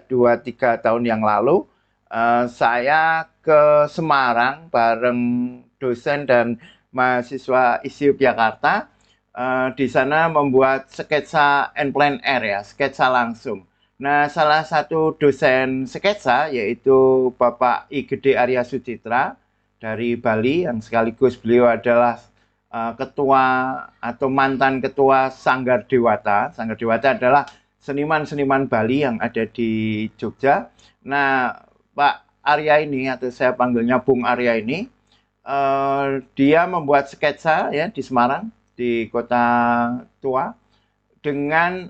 2-3 tahun yang lalu, saya ke Semarang bareng dosen dan mahasiswa ISI Yogyakarta. Di sana membuat sketsa en plein air ya, sketsa langsung. Nah, salah satu dosen sketsa yaitu Bapak I Gede Arya Sucitra dari Bali, yang sekaligus beliau adalah ketua atau mantan ketua Sanggar Dewata. Sanggar Dewata adalah seniman-seniman Bali yang ada di Jogja. Nah, Pak Arya ini, atau saya panggilnya Bung Arya ini, dia membuat sketsa ya di Semarang, di Kota Tua, dengan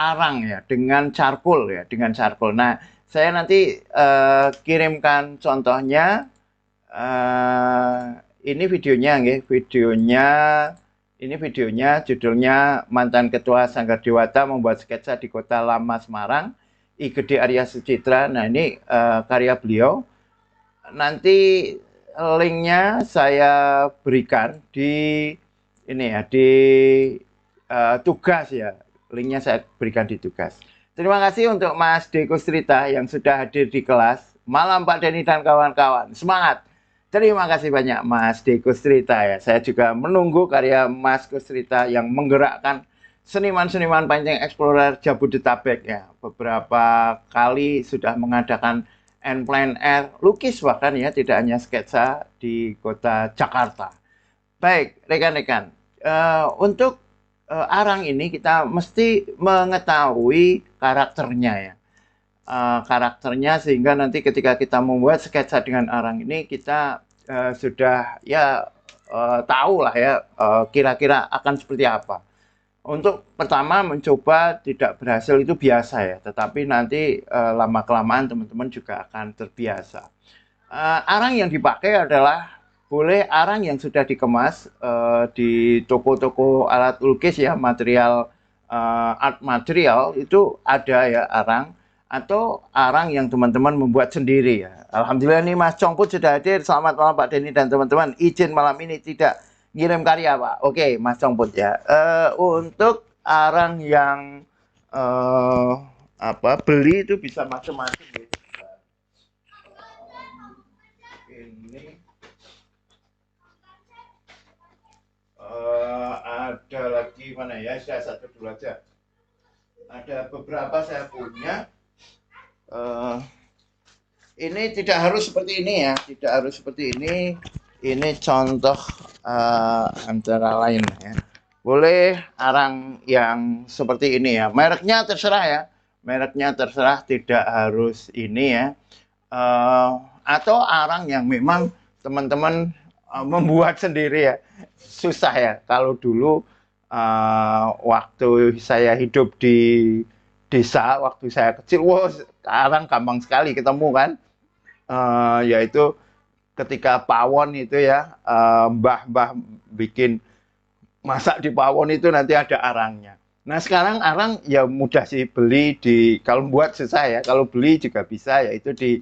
arang ya, dengan charcoal ya, dengan charcoal. Nah, saya nanti kirimkan contohnya. Ini videonya, nggih. Ini videonya judulnya Mantan Ketua Sanggar Dewata Membuat Sketsa di Kota Lama Semarang, I Gede Arya Sucitra. Nah, ini karya beliau. Nanti linknya saya berikan di ini ya, di tugas ya. Linknya saya berikan di tugas. Terima kasih untuk Mas Deko Strita yang sudah hadir di kelas. Malam Pak Denny dan kawan-kawan. Semangat! Terima kasih banyak Mas Deko Strita ya. Saya juga menunggu karya Mas Kustrita yang menggerakkan seniman-seniman pancing explorer Jabodetabek ya. Beberapa kali sudah mengadakan en plein air, lukis bahkan ya, tidak hanya sketsa di kota Jakarta. Baik, rekan-rekan. Untuk arang ini kita mesti mengetahui karakternya ya. Karakternya sehingga nanti ketika kita membuat sketsa dengan arang ini kita sudah ya tahu lah ya kira-kira akan seperti apa. Untuk pertama mencoba tidak berhasil itu biasa ya, tetapi nanti lama-kelamaan teman-teman juga akan terbiasa. Arang yang dipakai adalah boleh arang yang sudah dikemas di toko-toko alat lukis ya, material art material itu ada ya arang, atau arang yang teman-teman membuat sendiri ya. Alhamdulillah nih Mas Congput sudah hadir. Selamat malam Pak Denny dan teman-teman. Izin malam ini tidak ngirim karya Pak. Oke Mas Congput ya. Untuk arang yang beli itu bisa macam-macam ya. Ini ada lagi mana ya? Saya satu dulu aja. Ada beberapa saya punya. Ini tidak harus seperti ini ya, tidak harus seperti ini. Ini contoh antara lain ya. Boleh arang yang seperti ini ya. Mereknya terserah ya, mereknya terserah, tidak harus ini ya. Atau arang yang memang teman-teman membuat sendiri ya. Susah ya. Kalau dulu waktu saya hidup di desa, waktu saya kecil, wah arang gampang sekali ketemu kan. Yaitu ketika pawon itu ya, mbah-mbah bikin masak di pawon itu nanti ada arangnya. Nah sekarang arang ya mudah sih, beli di, kalau buat susah ya, kalau beli juga bisa, yaitu di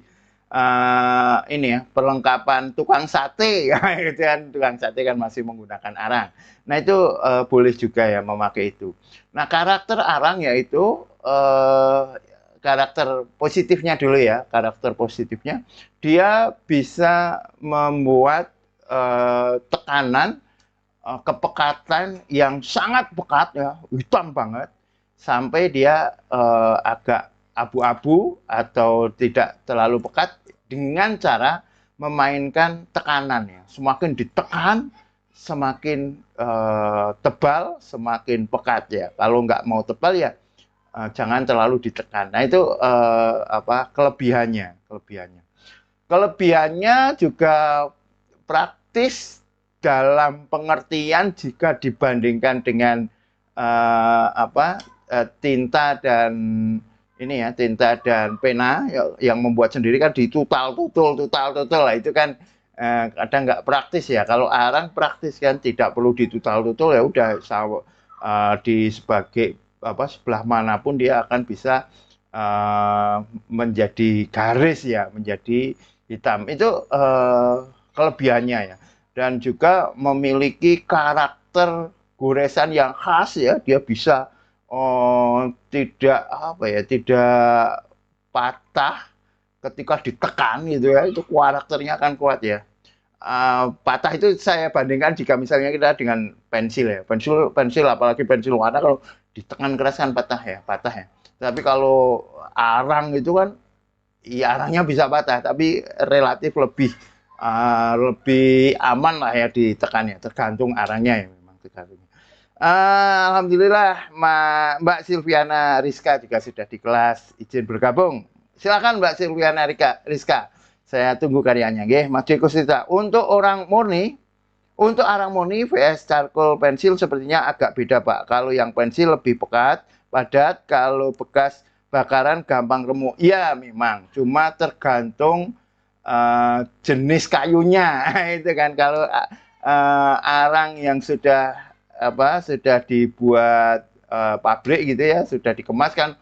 ini ya, perlengkapan tukang sate ya, itu kan, tukang sate kan masih menggunakan arang. Nah itu boleh juga ya memakai itu. Nah karakter arang yaitu karakter positifnya dulu ya, karakter positifnya dia bisa membuat tekanan, kepekatan yang sangat pekat ya, hitam banget, sampai dia agak abu-abu atau tidak terlalu pekat, dengan cara memainkan tekanan ya. Semakin ditekan, semakin tebal, semakin pekat ya. Kalau nggak mau tebal ya jangan terlalu ditekan. Nah itu kelebihannya. Kelebihannya juga praktis dalam pengertian jika dibandingkan dengan tinta dan ini ya, tinta dan pena yang membuat sendiri kan ditutal-tutul lah, itu kan kadang nggak praktis ya. Kalau arang praktis kan, tidak perlu ditutal-tutul, ya udah di sebagai sebelah manapun dia akan bisa menjadi garis ya, menjadi hitam. Itu kelebihannya ya. Dan juga memiliki karakter goresan yang khas ya, dia bisa tidak patah ketika ditekan gitu ya, itu karakternya akan kuat ya. Patah itu saya bandingkan jika misalnya kita dengan pensil ya, pensil apalagi pensil warna kalau ditekan keras kan patah ya. Tapi kalau arang itu kan, ya arangnya bisa patah, tapi relatif lebih aman lah ya ditekan ya, tergantung arangnya ya memang tergantung. Alhamdulillah Mbak Silviana Rizka juga sudah di kelas, izin bergabung. Silakan Mbak Silviana Rizka. Saya tunggu karyanya nggih. Mas Deko Sita. Untuk arang murni vs charcoal pensil sepertinya agak beda, Pak. Kalau yang pensil lebih pekat, padat, kalau bekas bakaran gampang remuk. Iya, memang. Cuma tergantung jenis kayunya. Itu kan kalau arang yang sudah dibuat pabrik gitu ya, sudah dikemas kan,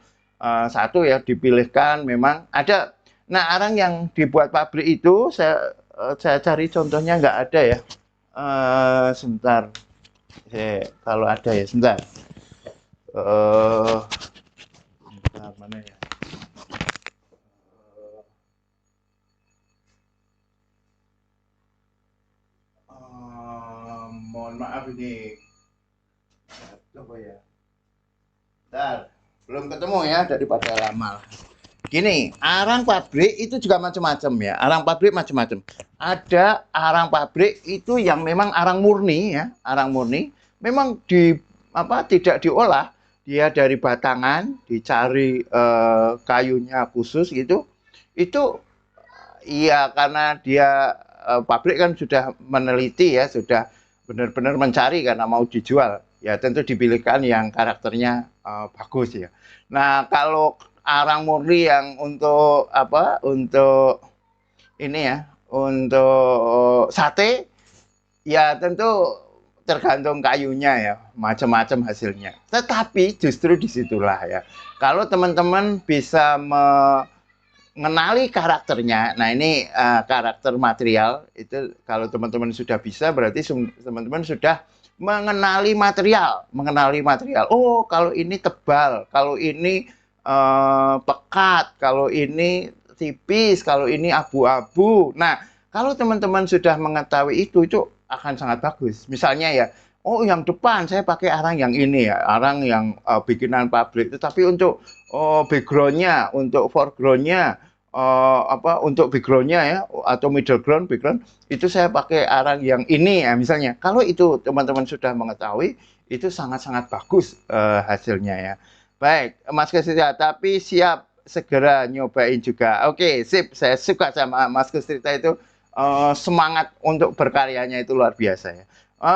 satu ya dipilihkan memang ada. Nah, arang yang dibuat pabrik itu saya cari contohnya nggak ada ya. Sebentar, kalau ada ya sebentar. Sebentar, mana ya? Mohon maaf ini. Coba ya. Bentar, belum ketemu ya daripada lama. Gini, arang pabrik itu juga macam-macam ya. Arang pabrik macam-macam. Ada arang pabrik itu yang memang arang murni ya, arang murni. Memang tidak diolah, dia dari batangan, dicari kayunya khusus gitu. Itu iya karena dia pabrik kan sudah meneliti ya, sudah benar-benar mencari karena mau dijual. Ya tentu dipilihkan yang karakternya bagus ya. Nah, kalau arang murni yang untuk ini ya, untuk sate ya tentu tergantung kayunya ya, macam-macam hasilnya. Tetapi justru disitulah ya, kalau teman-teman bisa mengenali karakternya. Nah, ini karakter material itu kalau teman-teman sudah bisa, berarti teman-teman sudah mengenali material. Oh, kalau ini tebal, kalau ini pekat, kalau ini tipis, kalau ini abu-abu. Nah, kalau teman-teman sudah mengetahui itu akan sangat bagus. Misalnya ya, oh yang depan saya pakai arang yang ini ya, arang yang bikinan pabrik. Tetapi untuk backgroundnya, untuk foregroundnya, untuk backgroundnya ya, atau middle ground, background, itu saya pakai arang yang ini ya misalnya. Kalau itu teman-teman sudah mengetahui, itu sangat-sangat bagus hasilnya ya. Baik, Mas Kestrita, tapi siap segera nyobain juga. Oke, sip. Saya suka sama Mas Kestrita itu, semangat untuk berkaryanya itu luar biasa ya.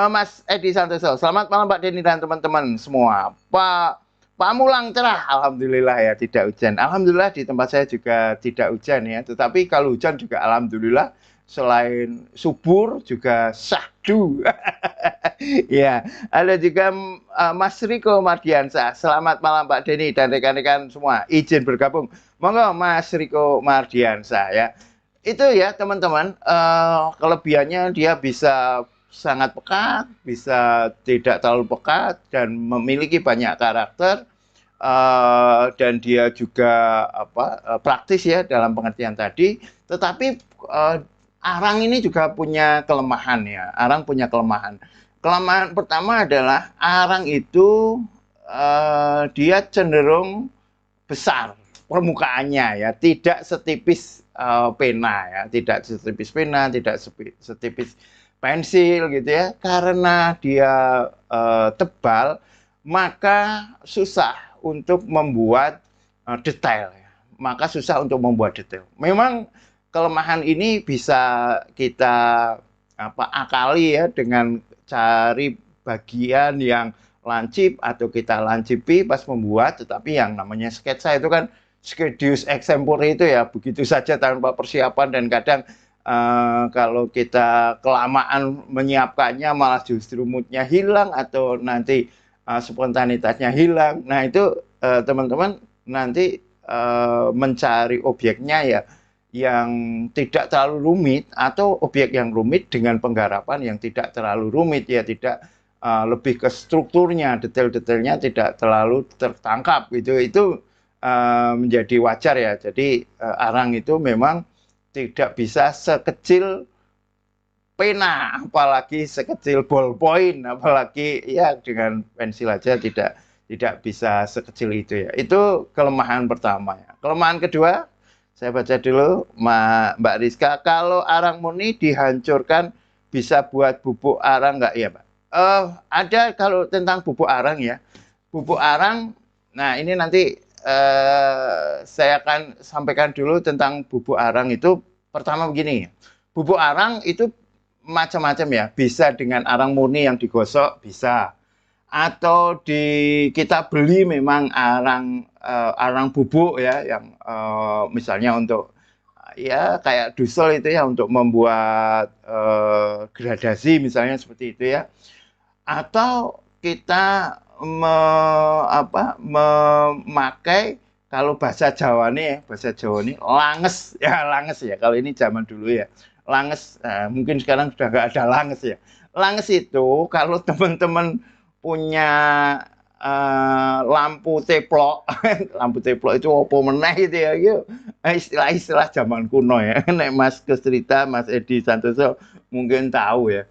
Mas Edi Santoso, selamat malam Pak Denny dan teman-teman semua. Pak Mulang cerah, alhamdulillah ya, tidak hujan. Alhamdulillah di tempat saya juga tidak hujan ya. Tetapi kalau hujan juga alhamdulillah, selain subur juga syahdu. Ya, ada juga Mas Riko Mardiansa. Selamat malam Pak Denny dan rekan-rekan semua. Izin bergabung. Monggo Mas Riko Mardiansa ya. Itu ya teman-teman, kelebihannya dia bisa sangat pekat, bisa tidak terlalu pekat, dan memiliki banyak karakter, dan dia juga praktis ya dalam pengertian tadi. Tetapi arang ini juga punya kelemahan ya. Arang punya kelemahan. Kelemahan pertama adalah arang itu dia cenderung besar permukaannya ya, tidak setipis pena ya, tidak setipis pensil gitu ya. Karena dia tebal, maka susah untuk membuat detail ya. Maka susah untuk membuat detail. Memang kelemahan ini bisa kita akali ya dengan cari bagian yang lancip atau kita lancipi pas membuat. Tetapi yang namanya sketsa itu kan skedius extempore itu ya begitu saja tanpa persiapan, dan kadang kalau kita kelamaan menyiapkannya malah justru moodnya hilang atau nanti spontanitasnya hilang. Nah itu teman-teman nanti mencari objeknya ya yang tidak terlalu rumit, atau objek yang rumit dengan penggarapan yang tidak terlalu rumit ya, tidak lebih ke strukturnya, detail-detailnya tidak terlalu tertangkap gitu. Itu menjadi wajar ya. Jadi arang itu memang tidak bisa sekecil pena, apalagi sekecil ballpoint, apalagi ya dengan pensil aja tidak bisa sekecil itu ya. Itu kelemahan pertama ya. Kelemahan kedua, saya baca dulu Mbak Rizka, kalau arang murni dihancurkan bisa buat bubuk arang nggak ya Pak? Ada kalau tentang bubuk arang ya. Bubuk arang, nah ini nanti saya akan sampaikan dulu tentang bubuk arang itu. Pertama begini, bubuk arang itu macam-macam ya, bisa dengan arang murni yang digosok bisa, atau kita beli memang arang bubuk ya yang misalnya untuk ya kayak dusel itu ya untuk membuat gradasi misalnya seperti itu ya, atau kita memakai kalau bahasa Jawa nih langes ya kalau ini zaman dulu ya langes, mungkin sekarang sudah nggak ada langes ya. Langes itu kalau teman-teman punya lampu teplok, lampu teplok itu apa meneh itu ya, istilah-istilah zaman kuno ya. Nek Mas Kestrita, Mas Edi Santoso mungkin tahu ya.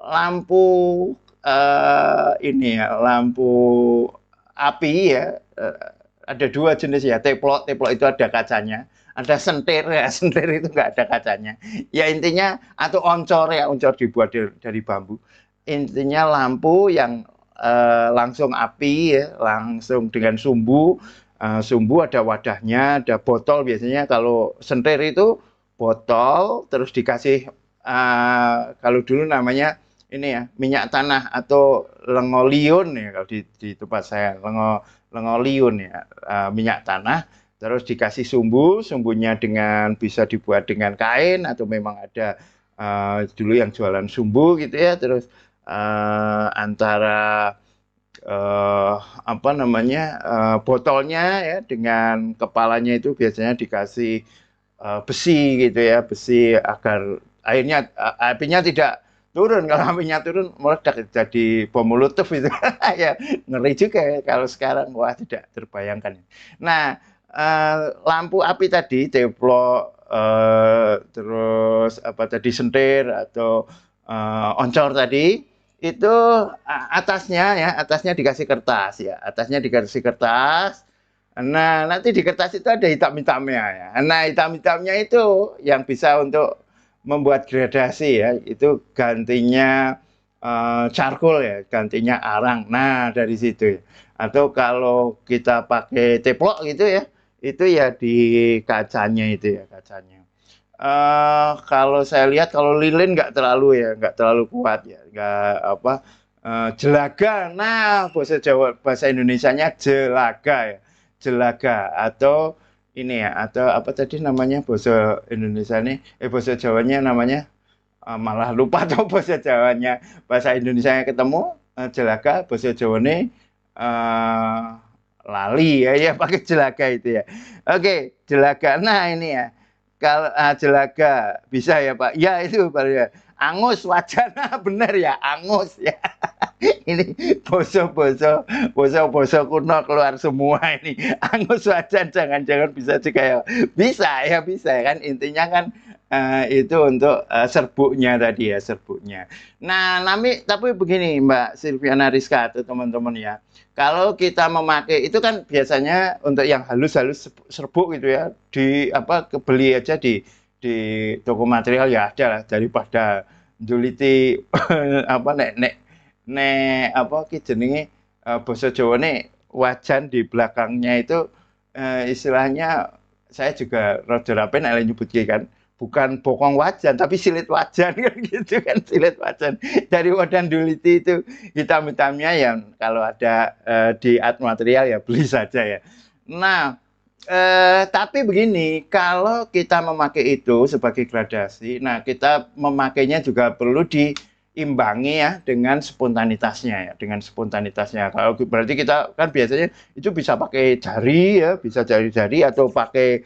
Lampu ini ya, lampu api ya, ada dua jenis ya, teplok itu ada kacanya, ada sentir ya, sentir itu nggak ada kacanya. Ya intinya, atau oncor ya, oncor dibuat dari bambu. Intinya lampu yang langsung api ya, langsung dengan sumbu. Sumbu ada wadahnya, ada botol biasanya. Kalau sentir itu botol, terus dikasih kalau dulu namanya ini ya minyak tanah atau lengoliun ya kalau di tempat saya lengoliun ya, minyak tanah. Terus dikasih sumbunya bisa dibuat dengan kain atau memang ada dulu yang jualan sumbu gitu ya. Terus antara botolnya ya dengan kepalanya itu biasanya dikasih besi gitu ya, besi agar apinya tidak turun. Kalau apinya turun meledak jadi bom molotov itu. Ya ngeri juga ya kalau sekarang, wah tidak terbayangkan. Nah, lampu api tadi, teplok, terus sentir atau oncor tadi, itu atasnya dikasih kertas ya, atasnya dikasih kertas. Nah, nanti di kertas itu ada hitam-hitamnya ya. Nah, hitam-hitamnya itu yang bisa untuk membuat gradasi ya, itu gantinya charcoal ya, gantinya arang. Nah, dari situ ya. Atau kalau kita pakai teplok gitu ya, itu ya di kacanya itu ya, kacanya. Kalau saya lihat kalau lilin nggak terlalu kuat ya, nggak jelaga. Nah, bahasa Indonesianya jelaga ya, jelaga atau ini ya, atau apa tadi namanya bahasa Indonesia ini, bahasa Jawanya namanya malah lupa tuh bahasa Jawanya, bahasa Indonesianya ketemu jelaga, bahasa Jawane lali ya, pakai jelaga itu ya. Oke, jelaga. Nah ini ya, kalau jelaga bisa ya Pak. Ya itu Pak ya. Angus wajana benar ya, angus ya. Ini boso kuno keluar semua ini. Angus wajan jangan-jangan bisa juga ya. Bisa kan intinya kan itu untuk serbuknya tadi ya, serbuknya. Nah, tapi begini Mbak Silviana Rizka atau teman-teman ya. Kalau kita memakai itu kan biasanya untuk yang halus-halus serbuk gitu ya, beli aja di toko material ya ada lah, daripada juliti jenenge basa Jawane wajan di belakangnya itu istilahnya saya juga rada rapen nek nyebutke kan, bukan bokong wajan tapi silit wajan kan gitu kan, silit wajan. Dari wajan juliti itu hitam-hitamnya yang kalau ada di art material ya beli saja ya. Nah, tapi begini, kalau kita memakai itu sebagai gradasi, nah kita memakainya juga perlu diimbangi ya dengan spontanitasnya ya, dengan spontanitasnya. Kalau berarti kita kan biasanya itu bisa pakai jari ya, bisa jari-jari atau pakai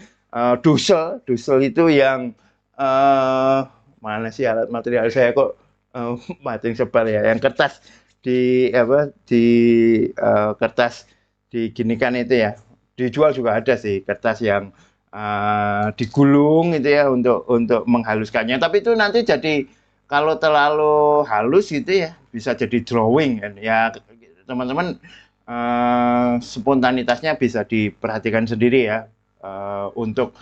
dusel itu yang mana sih alat material saya kok mating sebal ya, yang kertas kertas diginikan itu ya, dijual juga ada sih kertas yang digulung gitu ya untuk menghaluskannya. Tapi itu nanti jadi kalau terlalu halus gitu ya bisa jadi drawing kan. Ya teman-teman spontanitasnya bisa diperhatikan sendiri ya untuk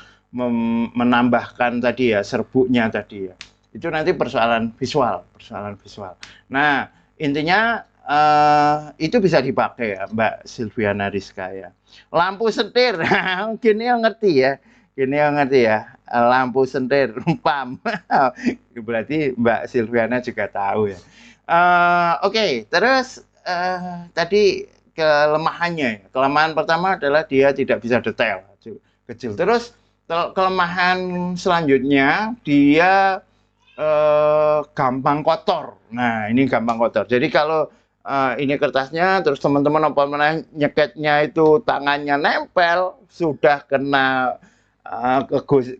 menambahkan tadi ya serbuknya tadi ya. Itu nanti persoalan visual, persoalan visual. Nah, intinya itu bisa dipakai ya, Mbak Silviana Rizka ya. Lampu sentir, gini yang ngerti ya. Gini yang ngerti ya. Lampu sentir, pam. Berarti Mbak Silviana juga tahu ya. Oke, terus tadi kelemahannya. Kelemahan pertama adalah dia tidak bisa detail, kecil. Terus kelemahan selanjutnya dia gampang kotor. Nah, ini gampang kotor. Jadi kalau ini kertasnya, terus teman-teman apa nyeketnya itu tangannya nempel, sudah kena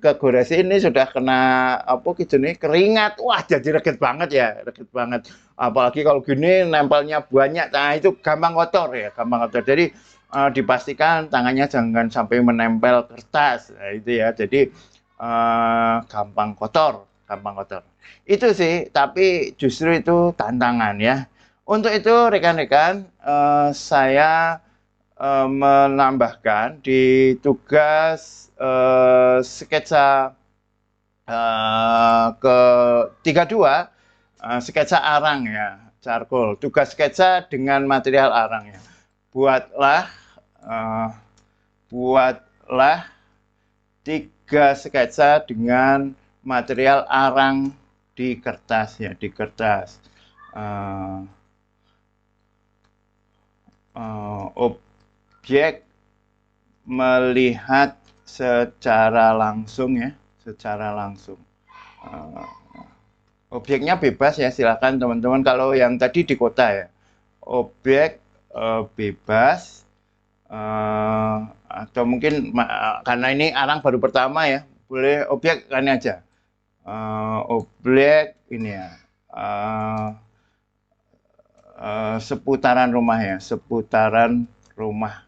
kegores ini, sudah kena apa gitu nih keringat, wah jadi reket banget ya, reket banget. Apalagi kalau gini nempelnya banyak, nah itu gampang kotor ya, gampang kotor. Jadi dipastikan tangannya jangan sampai menempel kertas, nah, itu ya. Jadi gampang kotor, gampang kotor. Itu sih, tapi justru itu tantangan ya. Untuk itu rekan-rekan, saya menambahkan di tugas sketsa ke 32 sketsa arang ya, charcoal. Tugas sketsa dengan material arang ya. Buatlah uh, buatlah 3 sketsa dengan material arang di kertas ya, di kertas. Objek melihat secara langsung ya, secara langsung. Objeknya bebas ya, silakan teman-teman. Kalau yang tadi di kota ya, objek bebas atau mungkin karena ini arang baru pertama ya, boleh objek kan aja. Objek ini ya, seputaran rumah ya, seputaran rumah.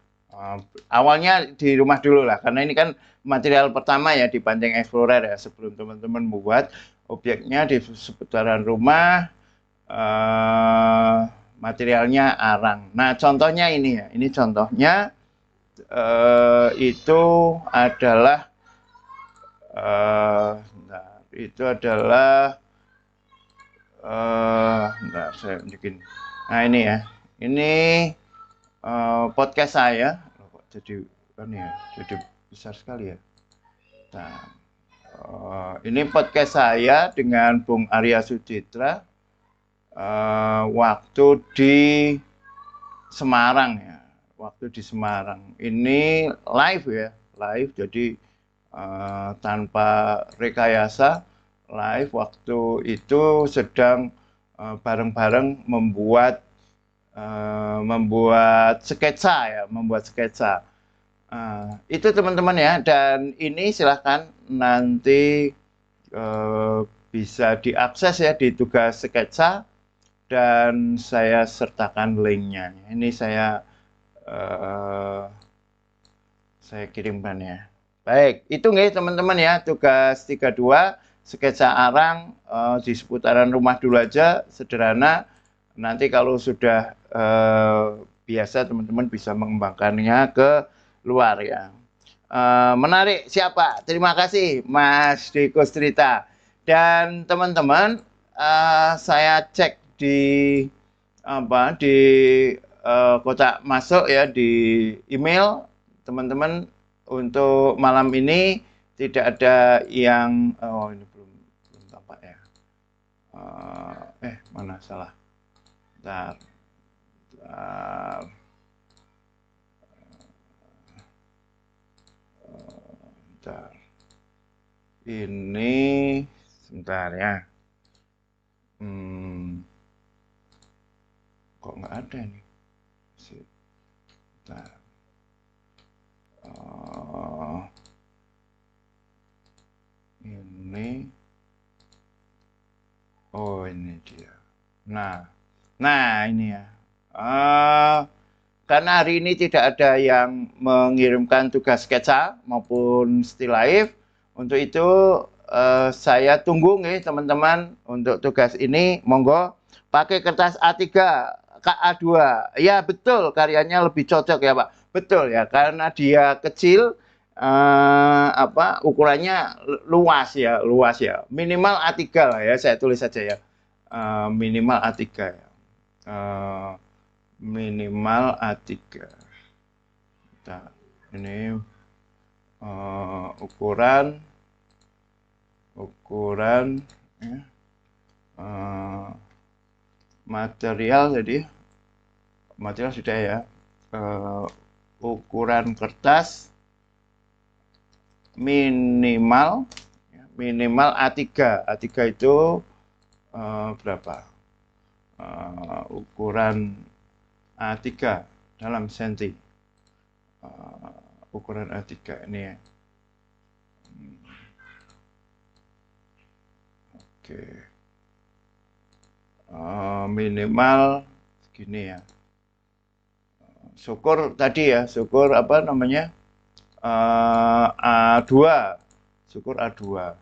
Awalnya di rumah dulu lah, karena ini kan material pertama ya di Panjang Explorer ya, sebelum teman-teman membuat objeknya di seputaran rumah, materialnya arang. Nah, contohnya ini ya, ini contohnya itu adalah saya bikin. Nah ini ya, ini podcast saya. Jadi kan ya, jadi besar sekali ya. Nah, ini podcast saya dengan Bung Arya Sucitra waktu di Semarang ya, waktu di Semarang. Ini live ya, live. Jadi tanpa rekayasa, live waktu itu sedang bareng-bareng membuat sketsa ya, membuat sketsa. Itu teman-teman ya, dan ini silahkan nanti bisa diakses ya di tugas sketsa dan saya sertakan linknya. Ini saya kirimkan ya. Baik, itu nih teman-teman ya, tugas 32 sketsa arang di seputaran rumah dulu aja, sederhana. Nanti kalau sudah biasa teman-teman bisa mengembangkannya ke luar ya. Menarik siapa? Terima kasih Mas Diko Strita. Dan teman-teman, saya cek di kotak masuk ya, di email teman-teman. Untuk malam ini tidak ada yang ini belum tampak ya. Mana salah. Bentar. Bentar. Ini sebentar ya. Kok nggak ada nih? Bentar. Ini ini dia. Nah ini ya. karena hari ini tidak ada yang mengirimkan tugas sketsa maupun still life, untuk itu saya tunggu nih teman-teman untuk tugas ini. Monggo pakai kertas A3 KA2. Ya betul, karyanya lebih cocok ya Pak. Betul ya, karena dia kecil, ukurannya luas ya. Minimal A3 lah ya, saya tulis saja ya. Minimal A3 ya. Minimal A3. Nah, ini ukuran ya. Material, jadi material sudah ya. Ukuran kertas minimal A3. A3 itu berapa? Ukuran A3 dalam senti. Ukuran A3 ini ya. Oke. Minimal segini ya. Syukur tadi ya, syukur apa namanya? A2. Syukur A2.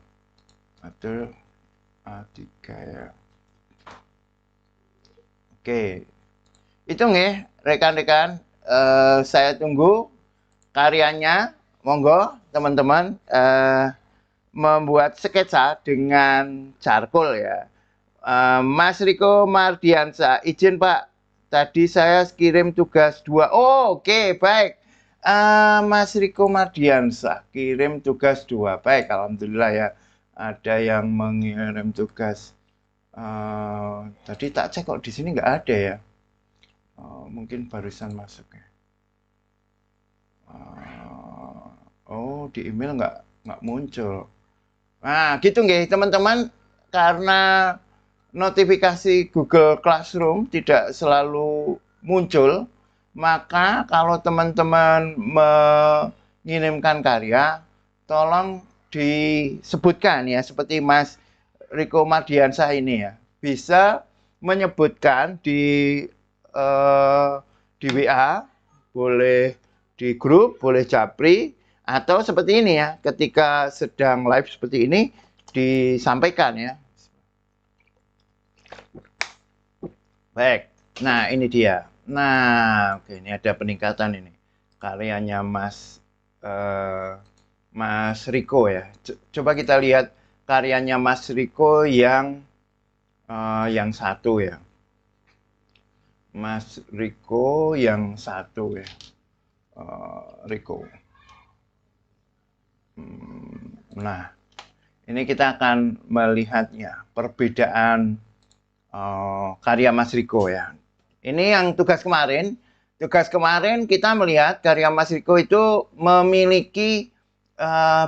Atau A3 ya. Oke. Hitung ya, rekan-rekan. Saya tunggu karyanya. Monggo teman-teman membuat sketsa dengan charcoal ya. Mas Riko Mardiansa, izin Pak, tadi saya kirim tugas 2. Oh, oke, baik. Mas Riko Mardiansa kirim tugas 2. Baik, alhamdulillah ya. Ada yang mengirim tugas. Tadi tak cek kok di sini nggak ada ya. Mungkin barusan masuk ya. Oh, di email nggak muncul. Nah, gitu nggih teman-teman, karena notifikasi Google Classroom tidak selalu muncul, maka kalau teman-teman mengirimkan karya, tolong disebutkan ya, seperti Mas Riko Mardiansyah ini ya, bisa menyebutkan di WA, boleh di grup, boleh japri, atau seperti ini ya, ketika sedang live seperti ini disampaikan ya. Baik, nah ini dia. Nah, oke, ini ada peningkatan ini. Karyanya Mas Riko ya. Coba kita lihat karyanya Mas Riko yang satu ya. Mas Riko yang satu ya. Riko. Nah, ini kita akan melihatnya perbedaan karya Mas Riko ya. Ini yang tugas kemarin. Tugas kemarin kita melihat karya Mas Riko itu memiliki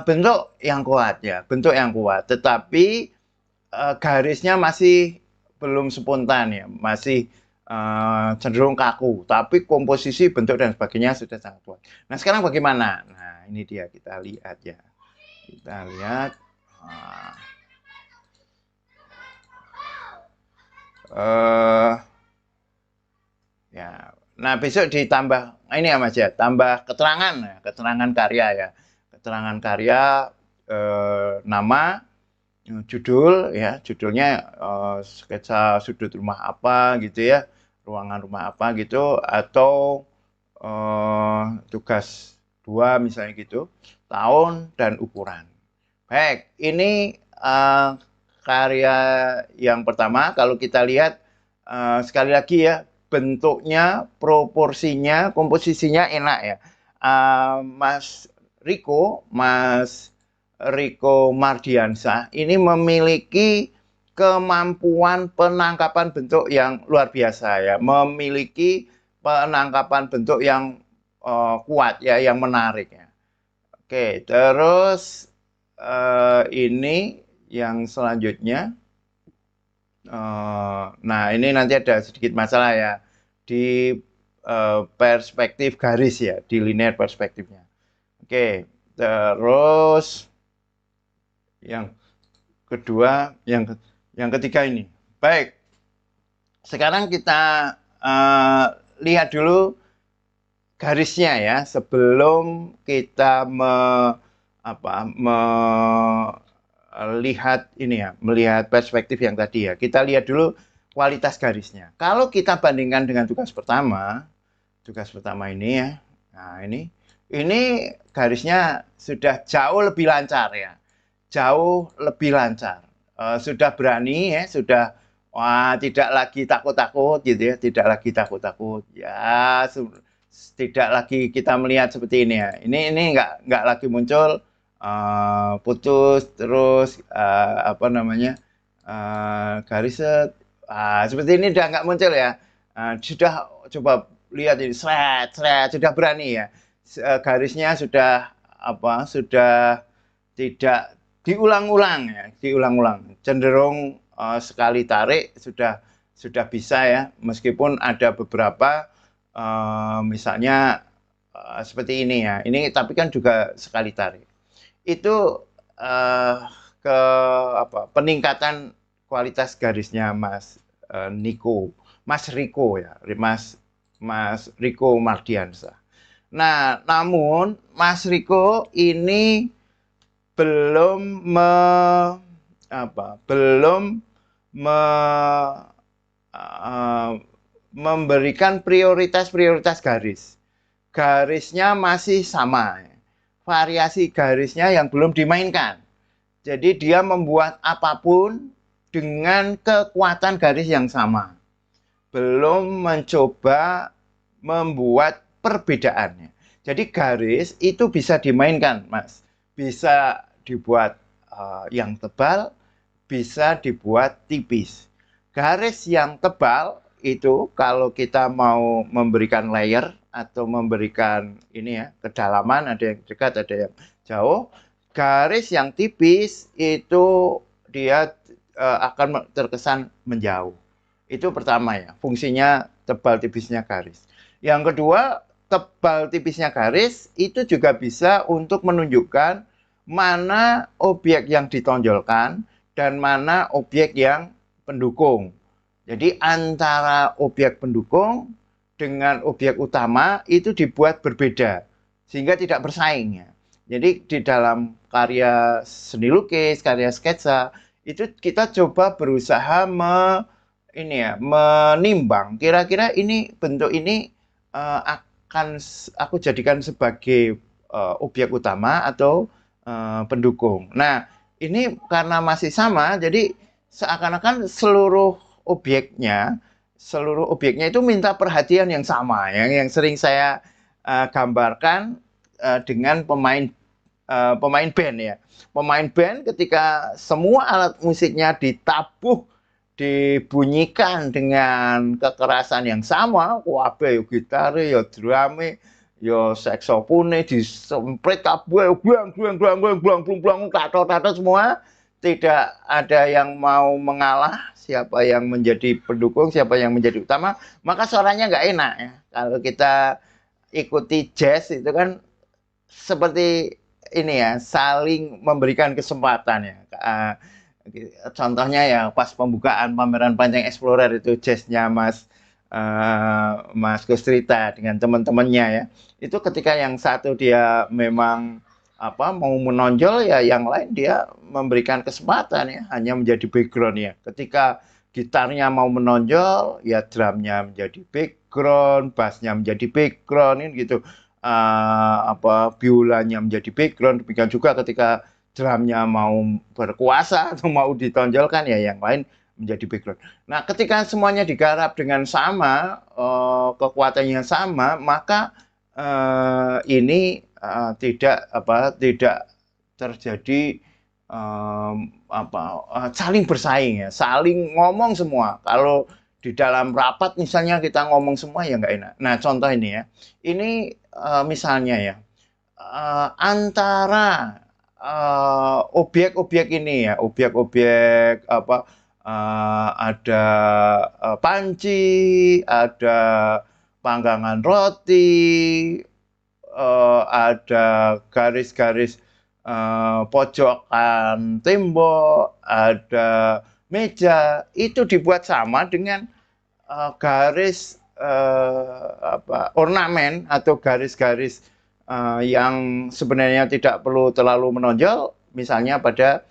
bentuk yang kuat ya, bentuk yang kuat. Tetapi garisnya masih belum spontan ya, masih cenderung kaku. Tapi komposisi, bentuk dan sebagainya sudah sangat kuat. Nah sekarang bagaimana? Nah ini dia, kita lihat ya. Kita lihat. Ya, nah besok ditambah ini ya Mas ya, tambah keterangan karya ya, keterangan karya, nama, judul ya, judulnya sketsa sudut rumah apa gitu ya, ruangan rumah apa gitu, atau tugas 2 misalnya gitu, tahun dan ukuran. Baik, ini karya yang pertama. Kalau kita lihat sekali lagi ya, bentuknya, proporsinya, komposisinya enak ya. Mas Riko Mardiansyah ini memiliki kemampuan penangkapan bentuk yang luar biasa ya, memiliki penangkapan bentuk yang kuat ya, yang menarik ya. Oke, terus ini yang selanjutnya. Nah, ini nanti ada sedikit masalah ya di perspektif garis ya, di linear perspektifnya. Oke, terus yang kedua, yang ketiga ini. Baik, sekarang kita lihat dulu garisnya ya, sebelum kita melihat ini ya, melihat perspektif yang tadi ya. Kita lihat dulu kualitas garisnya. Kalau kita bandingkan dengan tugas pertama ini ya. Nah, ini garisnya sudah jauh lebih lancar ya. Jauh lebih lancar. Sudah berani ya, sudah tidak lagi takut-takut gitu ya, tidak lagi takut-takut. Ya, tidak lagi kita melihat seperti ini ya. Ini nggak lagi muncul putus terus garis seperti ini udah nggak muncul ya. Sudah coba lihat ini seret sudah berani ya. Garisnya sudah sudah tidak diulang-ulang ya, diulang-ulang. Cenderung sekali tarik sudah bisa ya, meskipun ada beberapa misalnya seperti ini ya. Ini tapi kan juga sekali tarik. Itu ke peningkatan kualitas garisnya Mas Riko ya, Mas Riko Mardiansyah. Nah, namun Mas Riko ini belum memberikan prioritas garis. Garisnya masih sama. Variasi garisnya yang belum dimainkan. Jadi dia membuat apapun dengan kekuatan garis yang sama. Belum mencoba membuat perbedaannya. Jadi garis itu bisa dimainkan, Mas. Bisa dibuat yang tebal, bisa dibuat tipis. Garis yang tebal itu kalau kita mau memberikan layer atau memberikan ini ya, kedalaman, ada yang dekat, ada yang jauh. Garis yang tipis itu dia akan terkesan menjauh. Itu pertama ya, fungsinya tebal tipisnya garis. Yang kedua, tebal tipisnya garis itu juga bisa untuk menunjukkan mana objek yang ditonjolkan dan mana objek yang pendukung. Jadi antara objek pendukung dengan objek utama itu dibuat berbeda sehingga tidak bersaing ya. Jadi di dalam karya seni lukis, karya sketsa itu kita coba berusaha menimbang kira-kira ini bentuk ini akan aku jadikan sebagai objek utama atau pendukung. Nah, ini karena masih sama, jadi seakan-akan seluruh objeknya itu minta perhatian yang sama. Yang sering saya gambarkan dengan pemain band ya. Pemain band ketika semua alat musiknya ditabuh, dibunyikan dengan kekerasan yang sama, kabeh yo gitare, yo drame, yo saksofone disemprit kabeh blang tato semua, tidak ada yang mau mengalah, siapa yang menjadi pendukung, siapa yang menjadi utama, maka suaranya nggak enak ya. Kalau kita ikuti jazz itu kan seperti ini ya, saling memberikan kesempatan ya. Contohnya ya pas pembukaan pameran Panjang Explorer itu jazznya Mas Gustrita dengan teman-temannya ya. Itu ketika yang satu dia memang mau menonjol ya, yang lain dia memberikan kesempatan ya, hanya menjadi background ya. Ketika gitarnya mau menonjol ya, drumnya menjadi background, bassnya menjadi background ini gitu. Biolanya menjadi background. Demikian juga ketika drumnya mau berkuasa atau mau ditonjolkan ya, yang lain menjadi background. Nah, ketika semuanya digarap dengan sama, kekuatannya sama, maka ini tidak terjadi saling bersaing ya, saling ngomong semua. Kalau di dalam rapat misalnya kita ngomong semua ya nggak enak. Nah, contoh ini ya, ini misalnya ya, antara objek-objek ini ya, objek-objek ada panci, ada panggangan roti, ada garis-garis pojokan tembok, ada meja, itu dibuat sama dengan garis ornamen atau garis-garis yang sebenarnya tidak perlu terlalu menonjol, misalnya pada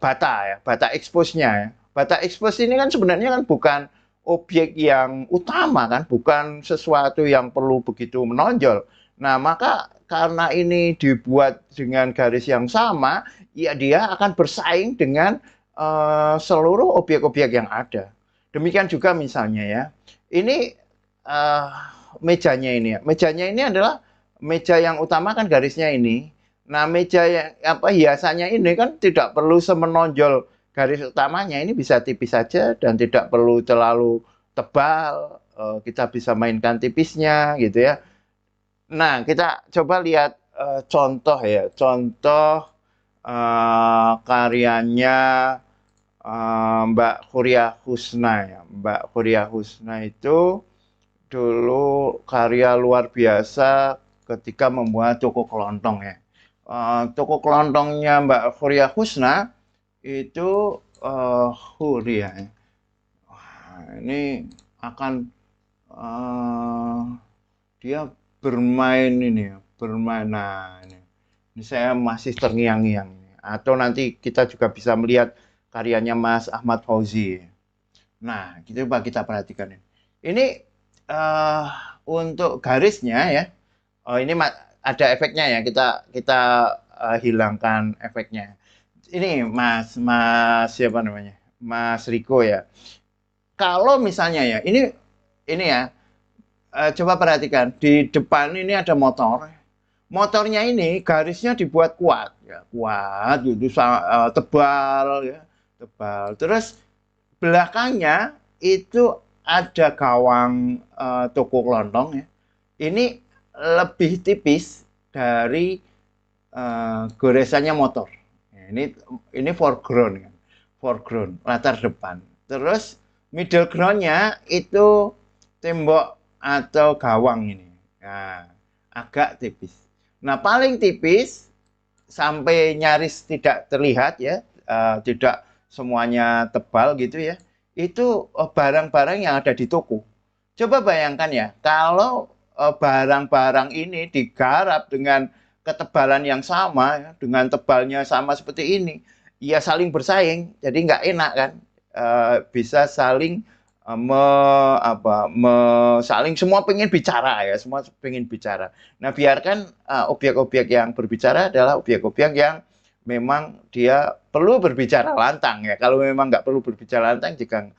bata ya, bata expose-nya ya. Bata expose ini kan sebenarnya kan bukan objek yang utama kan, bukan sesuatu yang perlu begitu menonjol. Nah, maka karena ini dibuat dengan garis yang sama, ya dia akan bersaing dengan seluruh objek-objek yang ada. Demikian juga misalnya ya, ini uh, mejanya ini ya. Mejanya ini adalah meja yang utama kan garisnya ini. Nah, meja yang hiasannya ini kan tidak perlu semenonjol garis utamanya. Ini bisa tipis saja dan tidak perlu terlalu tebal. Kita bisa mainkan tipisnya gitu ya. Nah, kita coba lihat contoh ya. Contoh karyanya Mbak Khoria Husna ya. Mbak Khoria Husna itu dulu karya luar biasa ketika membuat toko kelontong ya. Toko kelontongnya Mbak Khoria Husna itu Khoria ya. Ini akan dia bermain ini ya, bermain. Nah, ini saya masih terngiang-ngiang. Atau nanti kita juga bisa melihat karyanya Mas Ahmad Fauzi. Nah, kita perhatikan ini. Ini untuk garisnya ya. Oh, ini ada efeknya ya. Kita hilangkan efeknya. Ini Mas siapa namanya? Mas Riko ya. Kalau misalnya ya, ini ya. Coba perhatikan di depan ini ada motor. Motornya ini garisnya dibuat kuat ya, kuat gitu, tebal ya, tebal. Terus belakangnya itu ada gawang toko kelontong ya. Ini lebih tipis dari goresannya motor. Ya, ini foreground kan. Foreground, latar depan. Terus middle groundnya itu tembok atau gawang ini. Nah, agak tipis. Nah, paling tipis sampai nyaris tidak terlihat ya, tidak semuanya tebal gitu ya. Itu barang-barang yang ada di toko. Coba bayangkan ya, kalau barang-barang ini digarap dengan ketebalan yang sama, ya, dengan tebalnya sama seperti ini, ya saling bersaing. Jadi nggak enak kan, bisa saling saling semua pengen bicara ya, semua pengen bicara. Nah, biarkan objek-objek yang berbicara adalah objek-objek yang memang dia perlu berbicara lantang ya. Kalau memang nggak perlu berbicara lantang, jika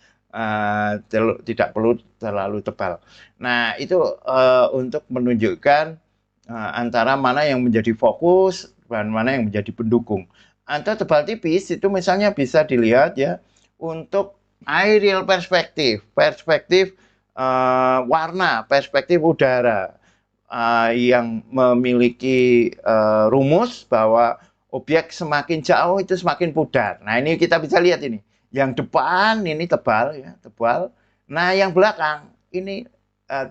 tidak perlu terlalu tebal. Nah, itu untuk menunjukkan antara mana yang menjadi fokus dan mana yang menjadi pendukung. Atau tebal tipis itu misalnya bisa dilihat ya untuk aerial perspektif, warna, perspektif udara yang memiliki rumus bahwa objek semakin jauh itu semakin pudar. Nah, ini kita bisa lihat ini. Yang depan ini tebal ya, tebal. Nah, yang belakang ini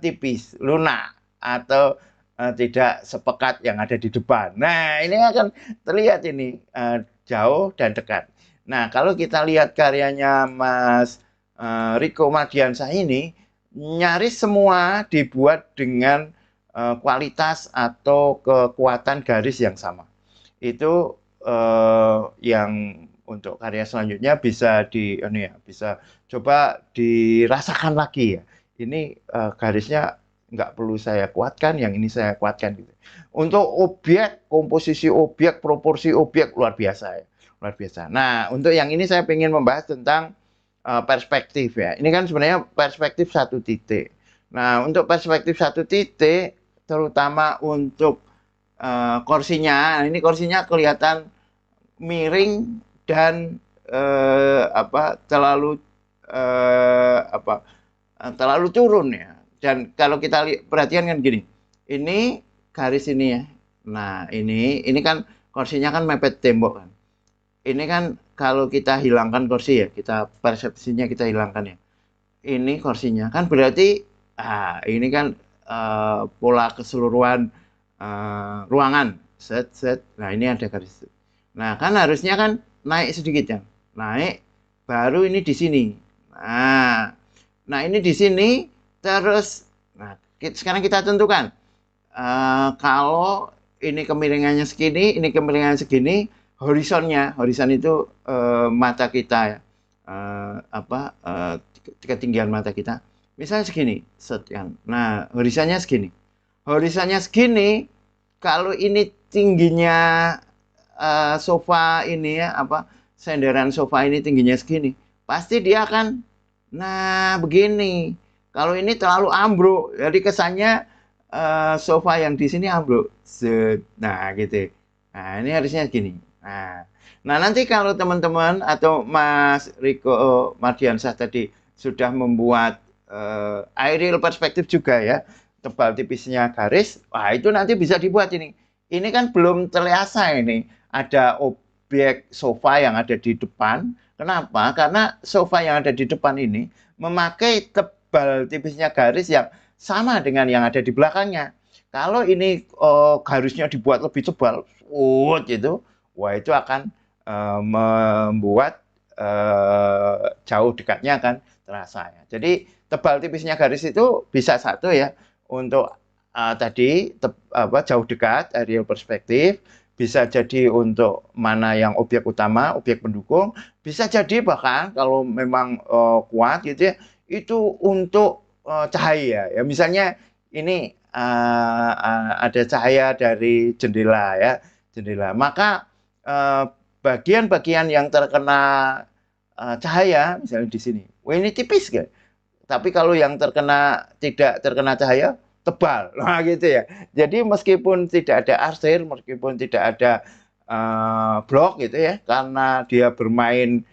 tipis, lunak atau tidak sepekat yang ada di depan. Nah, ini akan terlihat ini jauh dan dekat. Nah, kalau kita lihat karyanya Mas Riko Mardiansah ini, nyaris semua dibuat dengan kualitas atau kekuatan garis yang sama. Itu yang untuk karya selanjutnya bisa bisa coba dirasakan lagi ya. Ini garisnya nggak perlu saya kuatkan, yang ini saya kuatkan gitu. Untuk objek, komposisi objek, proporsi objek luar biasa ya. Luar biasa. Nah, untuk yang ini saya ingin membahas tentang perspektif ya. Ini kan sebenarnya perspektif satu titik. Nah, untuk perspektif satu titik, terutama untuk kursinya, ini kursinya kelihatan miring dan terlalu terlalu turun ya. Dan kalau kita perhatikan kan gini, ini garis ini ya. Nah, ini kan kursinya kan mepet tembok kan. Ini kan kalau kita hilangkan kursi ya, kita persepsinya kita hilangkan ya. Ini kursinya kan berarti ini kan pola keseluruhan ruangan. Set. Nah, ini ada garis. Nah, kan harusnya kan naik sedikit ya. Naik baru ini di sini. Nah, ini di sini Terus, nah, sekarang kita tentukan kalau ini kemiringannya segini, ini kemiringannya segini, horizon itu mata kita ya, ketinggian mata kita. Misalnya segini, sekian. Nah, horizonnya segini. Kalau ini tingginya sofa ini ya, senderan sofa ini tingginya segini, pasti dia akan, nah begini. Kalau ini terlalu ambruk, jadi kesannya sofa yang di sini ambruk. Nah, gitu. Nah, ini harusnya gini. Nah, nanti kalau teman-teman atau Mas Riko Mardiansah tadi sudah membuat aerial perspektif juga ya, tebal tipisnya garis, wah itu nanti bisa dibuat ini. Ini kan belum terliasa ini. Ada objek sofa yang ada di depan. Kenapa? Karena sofa yang ada di depan ini memakai tebal tipisnya garis yang sama dengan yang ada di belakangnya. Kalau ini garisnya dibuat lebih tebal, gitu, wah itu akan membuat jauh dekatnya akan terasa ya. Jadi tebal tipisnya garis itu bisa satu ya untuk tadi jauh dekat aerial perspektif, bisa jadi untuk mana yang objek utama, objek pendukung, bisa jadi bahkan kalau memang kuat gitu ya, itu untuk cahaya ya. Misalnya ini ada cahaya dari jendela ya, maka bagian-bagian yang terkena cahaya misalnya di sini, wah ini tipis kan. Tapi kalau yang tidak terkena cahaya tebal, nah gitu ya. Jadi meskipun tidak ada arsir, meskipun tidak ada blok gitu ya, karena dia bermain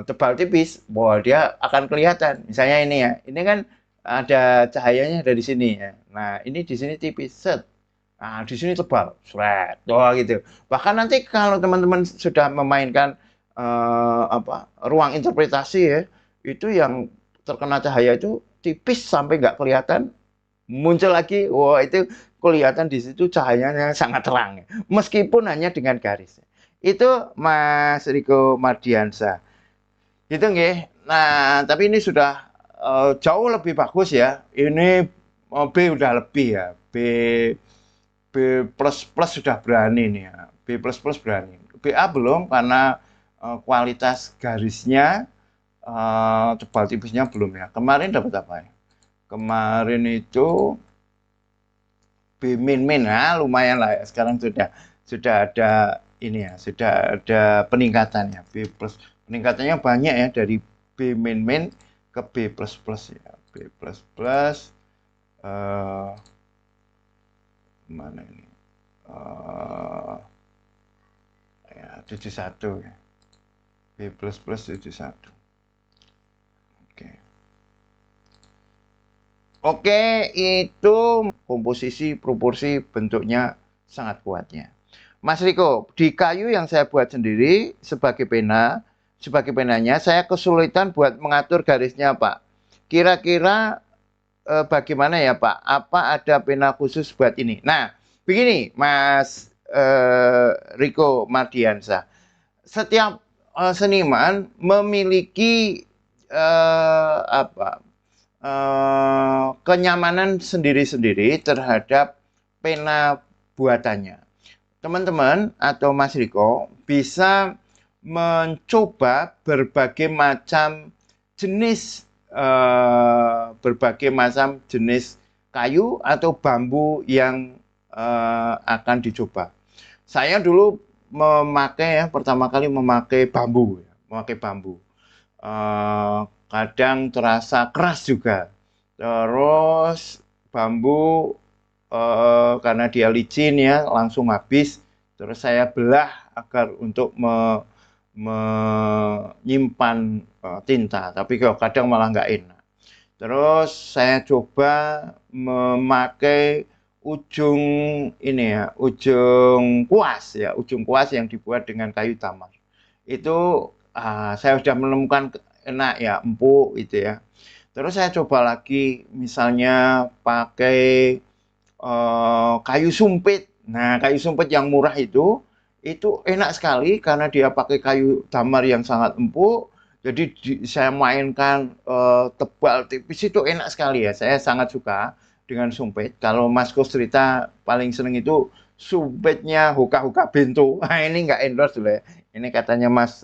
tebal tipis, bahwa dia akan kelihatan. Misalnya ini ya, ini kan ada cahayanya dari sini ya. Nah ini di sini tipis, set. Nah di sini tebal, seret, gitu. Bahkan nanti kalau teman-teman sudah memainkan ruang interpretasi ya, itu yang terkena cahaya itu tipis sampai nggak kelihatan, muncul lagi, wah itu kelihatan di situ cahayanya sangat terang, meskipun hanya dengan garis. Itu Mas Riko Mardiansah. Itu nggih. Nah, tapi ini sudah jauh lebih bagus ya. Ini B udah lebih ya. B plus plus sudah berani nih ya. B plus plus berani. BA belum karena kualitas garisnya tebal tipisnya belum ya. Kemarin dapat apa ya? Kemarin itu B min min, nah lumayan lah ya. Sekarang sudah ada ini ya, sudah ada peningkatan ya. B plus peningkatannya banyak ya, dari B min min ke B plus plus ya. B plus plus mana ini? Ya 71 ya. B plus plus 71. Oke, itu komposisi, proporsi, bentuknya sangat kuatnya. Mas Riko, di kayu yang saya buat sendiri sebagai penanya, saya kesulitan buat mengatur garisnya, Pak. Kira-kira bagaimana ya, Pak? Apa ada pena khusus buat ini? Nah, begini, Mas Riko Mardiansah. Setiap seniman memiliki kenyamanan sendiri-sendiri terhadap pena buatannya. Teman-teman atau Mas Riko bisa mencoba berbagai macam jenis kayu atau bambu yang akan dicoba. Saya dulu pertama kali memakai bambu. Kadang terasa keras juga. Terus bambu karena dia licin ya, langsung habis. Terus saya belah agar untuk menyimpan tinta, tapi kadang malah nggak enak. Terus saya coba memakai ujung kuas yang dibuat dengan kayu tamar. Itu saya sudah menemukan enak ya, empuk gitu ya. Terus saya coba lagi misalnya pakai kayu sumpit. Nah, kayu sumpit yang murah itu enak sekali karena dia pakai kayu damar yang sangat empuk. Jadi saya mainkan tebal tipis itu enak sekali ya. Saya sangat suka dengan sumpit. Kalau Mas Kus cerita paling seneng itu sumpitnya Hoka-Hoka Bento. Nah, ini nggak endorse dulu ya. Ini katanya Mas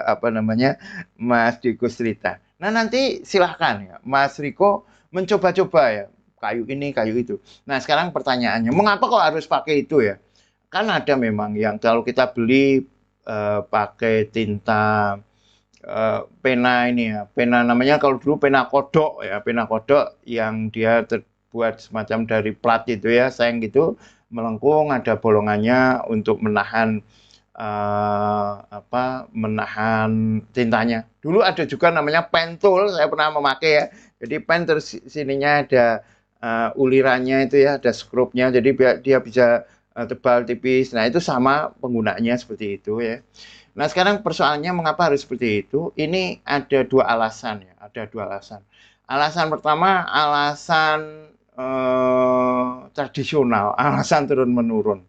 apa namanya Mas Dikus cerita. Nah nanti silahkan ya Mas Riko mencoba-coba ya kayu ini kayu itu. Nah sekarang pertanyaannya mengapa kok harus pakai itu ya? Kan ada memang yang kalau kita beli pakai tinta pena ini ya, pena namanya kalau dulu pena kodok ya, pena kodok yang dia terbuat semacam dari plat itu ya, sayang gitu, melengkung, ada bolongannya untuk menahan menahan tintanya. Dulu ada juga namanya pen tool, saya pernah memakai ya. Jadi pen terus sininya ada ulirannya itu ya, ada skrupnya, jadi dia bisa tebal tipis. Nah itu sama penggunanya seperti itu ya. Nah sekarang persoalannya mengapa harus seperti itu? Ini ada dua alasan ya, ada dua alasan. Alasan pertama alasan tradisional, alasan turun menurun.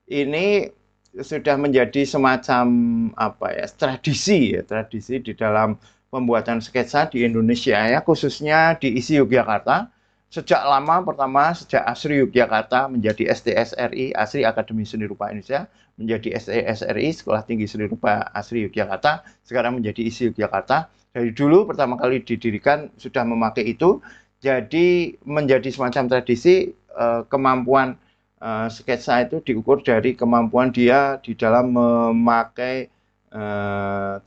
Ini sudah menjadi semacam apa ya tradisi di dalam pembuatan sketsa di Indonesia ya khususnya di isi Yogyakarta sejak lama pertama sejak ASRI Yogyakarta menjadi STSRI ASRI Akademi Seni Rupa Indonesia menjadi STSRI Sekolah Tinggi Seni Rupa ASRI Yogyakarta sekarang menjadi isi Yogyakarta dari dulu pertama kali didirikan sudah memakai itu jadi menjadi semacam tradisi kemampuan sketsa itu diukur dari kemampuan dia di dalam memakai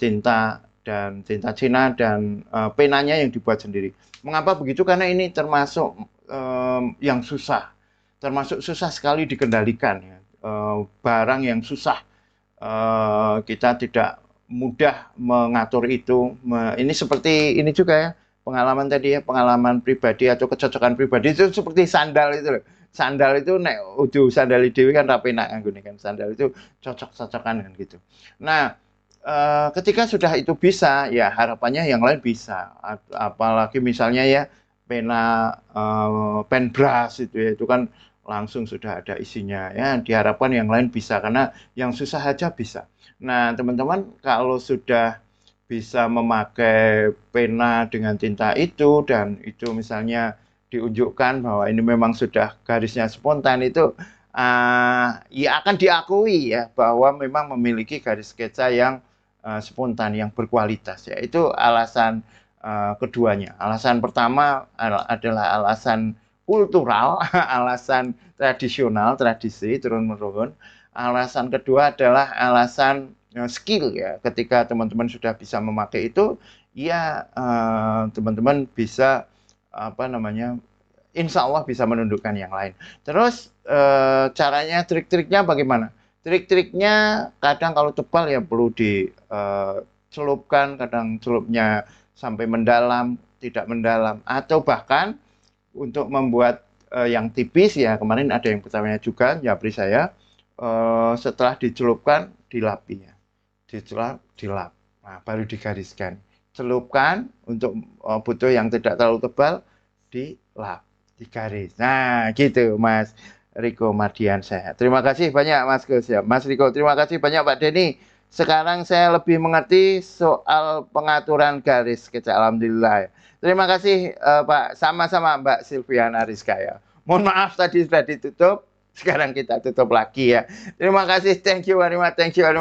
tinta dan tinta Cina dan penanya yang dibuat sendiri. Mengapa begitu? Karena ini termasuk yang susah, termasuk susah sekali dikendalikan ya. Barang yang susah kita tidak mudah mengatur itu. Ini seperti ini juga ya pengalaman tadi ya pengalaman pribadi atau kecocokan pribadi itu seperti sandal itu loh. Sandal itu nek udah sandal dewi kan rapi nak kan sandal itu cocok-cocokan kan gitu. Nah ketika sudah itu bisa ya harapannya yang lain bisa apalagi misalnya ya pena pen brush itu ya itu kan langsung sudah ada isinya ya diharapkan yang lain bisa karena yang susah aja bisa. Nah teman-teman kalau sudah bisa memakai pena dengan tinta itu dan itu misalnya diunjukkan bahwa ini memang sudah garisnya spontan itu ya akan diakui ya bahwa memang memiliki garis sketsa yang spontan yang berkualitas ya itu alasan keduanya. Alasan pertama adalah alasan kultural, alasan tradisional, tradisi turun-menurun. Alasan kedua adalah alasan skill ya. Ketika teman-teman sudah bisa memakai itu, ya teman-teman bisa apa namanya, insya Allah bisa menundukkan yang lain. Terus caranya, trik-triknya bagaimana? Trik-triknya kadang kalau tebal ya perlu dicelupkan, kadang celupnya sampai mendalam, tidak mendalam, atau bahkan untuk membuat yang tipis ya kemarin ada yang pertamanya juga japri saya setelah dicelupkan dilapi ya dicelap dilap nah, baru digariskan celupkan untuk butuh yang tidak terlalu tebal dilap digaris nah gitu Mas Riko Mardiansyah terima kasih banyak Mas Gus ya Mas Riko terima kasih banyak Pak Denny sekarang saya lebih mengerti soal pengaturan garis sketsa alhamdulillah ya. Terima kasih Pak, sama-sama Mbak Silviana Rizka ya. Mohon maaf tadi sudah ditutup, sekarang kita tutup lagi ya. Terima kasih, thank you very much, thank you very much.